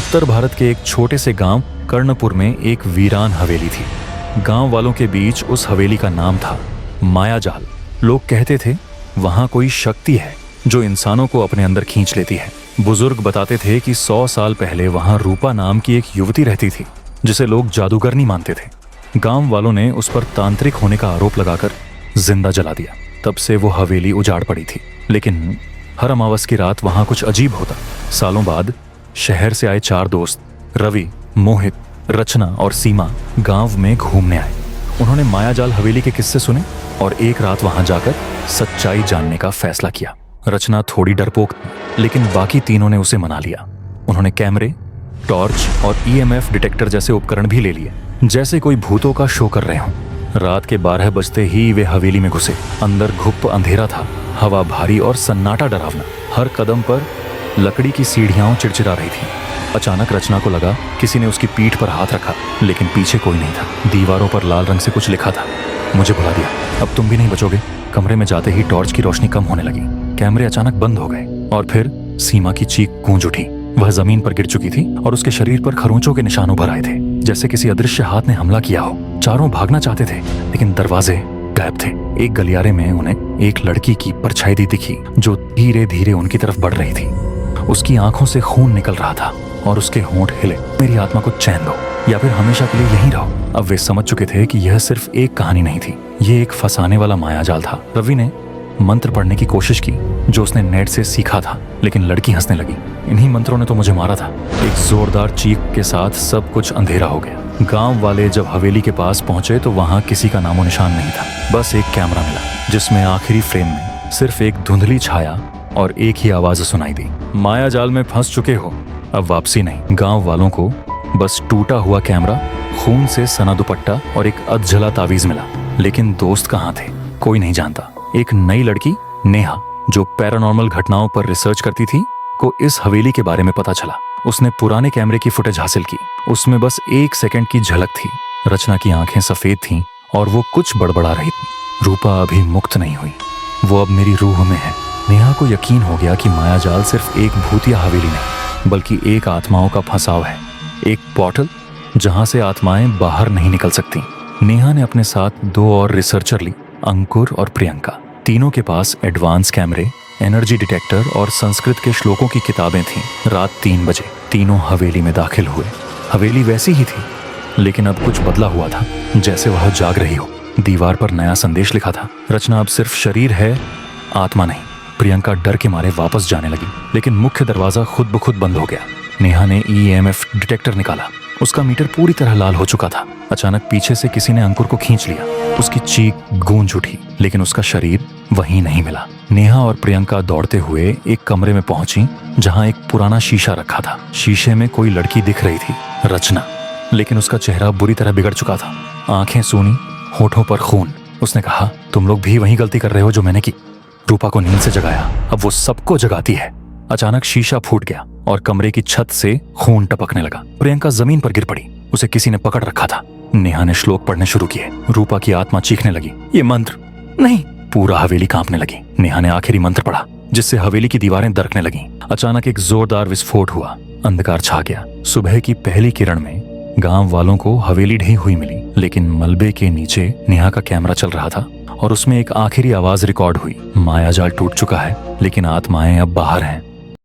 उत्तर भारत के एक छोटे से गांव कर्णपुर में एक वीरान हवेली थी। गांव वालों के बीच उस हवेली का नाम था मायाजाल। लोग कहते थे वहां कोई शक्ति है जो इंसानों को अपने अंदर खींच लेती है। बुजुर्ग बताते थे कि 100 साल पहले वहां रूपा नाम की एक युवती रहती थी जिसे लोग जादूगरनी मानते थे। गांव वालों ने उस पर तांत्रिक होने का आरोप लगाकर जिंदा जला दिया। तब से वो हवेली उजाड़ पड़ी थी। लेकिन हर अमावस की रात वहां कुछ अजीब होता। सालों बाद शहर से आए 4 दोस्त रवि, मोहित, रचना और सीमा गांव में घूमने आए। उन्होंने मायाजाल हवेली के किस्से सुने और एक रात वहां जाकर सच्चाई जानने का फैसला किया। रचना थोड़ी डरपोक थी, लेकिन बाकी तीनों ने उसे मना लिया। उन्होंने कैमरे, टॉर्च और EMF डिटेक्टर जैसे उपकरण भी ले लिए, जैसे कोई भूतों का शो कर रहे हों। रात के 12 बजते ही वे हवेली में घुसे। अंदर घुप अंधेरा था, हवा भारी और सन्नाटा डरावना। हर कदम पर लकड़ी की सीढ़ियां चिड़चिड़ा रही थी। अचानक रचना को लगा किसी ने उसकी पीठ पर हाथ रखा, लेकिन पीछे कोई नहीं था। दीवारों पर लाल रंग से कुछ लिखा था, मुझे भुला दिया, अब तुम भी नहीं बचोगे। कमरे में जाते ही टॉर्च की रोशनी कम होने लगी। कैमरे अचानक बंद हो गए और फिर सीमा की चीख गूंज उठी। वह जमीन पर गिर चुकी थी और उसके शरीर पर खरोंचों के निशान उभर आए थे, जैसे किसी अदृश्य हाथ ने हमला किया हो। चारों भागना चाहते थे, लेकिन दरवाजे गायब थे। एक गलियारे में उन्हें एक लड़की की परछाई दिखी जो धीरे धीरे उनकी तरफ बढ़ रही थी। उसकी आंखों से खून निकल रहा था और उसके होंठ हिले, मेरी आत्मा को चैन दो या फिर हमेशा के लिए यहीं रहो। अब वे समझ चुके थे कि यह सिर्फ एक कहानी नहीं थी, ये एक फंसाने वाला मायाजाल था। रवि ने मंत्र पढ़ने की कोशिश की जो उसने नेट से सीखा था, लेकिन लड़की हंसने लगी, इन्हीं मंत्रों ने तो मुझे मारा था। एक जोरदार चीख के साथ सब कुछ अंधेरा हो गया। गांव वाले जब हवेली के पास पहुंचे तो वहां किसी का नामो निशान नहीं था। बस एक कैमरा मिला जिसमें आखिरी फ्रेम में सिर्फ एक धुंधली छाया और एक ही आवाज सुनाई दी, मायाजाल में फंस चुके हो, अब वापसी नहीं। गांव वालों को बस टूटा हुआ कैमरा, खून से सना दुपट्टा और एक अधजला तावीज मिला, लेकिन दोस्त कहाँ थे कोई नहीं जानता। एक नई लड़की नेहा जो पैरानॉर्मल घटनाओं पर रिसर्च करती थी को इस हवेली के बारे में पता चला। उसने पुराने कैमरे की फुटेज हासिल की, उसमें बस 1 सेकंड की झलक थी। रचना की आंखें सफेद थीं और वो कुछ बड़बड़ा रही थी, रूपा अभी मुक्त नहीं हुई, वो अब मेरी रूह में है। नेहा को यकीन हो गया कि मायाजाल सिर्फ एक भूतिया हवेली नहीं बल्कि एक आत्माओं का फंसाव है, एक पोर्टल जहां से आत्माएं बाहर नहीं निकल सकती। नेहा ने अपने साथ 2 और रिसर्चर ली, अंकुर और प्रियंका। तीनों के पास एडवांस कैमरे, एनर्जी डिटेक्टर और संस्कृत के श्लोकों की किताबें थीं। रात 3 बजे तीनों हवेली में दाखिल हुए। हवेली वैसी ही थी, लेकिन अब कुछ बदला हुआ था, जैसे वह जाग रही हो। दीवार पर नया संदेश लिखा था, रचना अब सिर्फ शरीर है, आत्मा नहीं। प्रियंका डर के मारे वापस जाने लगी, लेकिन मुख्य दरवाजा खुद ब खुद बंद हो गया। नेहा ने EMF डिटेक्टर निकाला, उसका मीटर पूरी तरह लाल हो चुका था। अचानक पीछे से किसी ने अंकुर को खींच लिया, उसकी चीख गूंज उठी, लेकिन उसका शरीर वहीं नहीं मिला। नेहा और प्रियंका दौड़ते हुए एक कमरे में पहुंची जहां एक पुराना शीशा रखा था। शीशे में कोई लड़की दिख रही थी, रचना, लेकिन उसका चेहरा बुरी तरह बिगड़ चुका था, आंखें सूनी, होठों पर खून। उसने कहा, तुम लोग भी वही गलती कर रहे हो जो मैंने की। रूपा को नींद से जगाया, अब वो सबको जगाती है। अचानक शीशा फूट गया और कमरे की छत से खून टपकने लगा। प्रियंका जमीन पर गिर पड़ी, उसे किसी ने पकड़ रखा था। नेहा ने श्लोक पढ़ने शुरू किए। रूपा की आत्मा चीखने लगी, ये मंत्र नहीं। पूरा हवेली कांपने लगी। नेहा ने आखिरी मंत्र पढ़ा, जिससे हवेली की दीवारें दरकने लगीं। अचानक एक जोरदार विस्फोट हुआ, अंधकार छा गया। सुबह की पहली किरण में गांव वालों को हवेली ढही हुई मिली, लेकिन मलबे के नीचे नेहा का कैमरा चल रहा था और उसमें एक आखिरी आवाज रिकॉर्ड हुई, मायाजाल टूट चुका है, लेकिन आत्माएं अब बाहर हैं।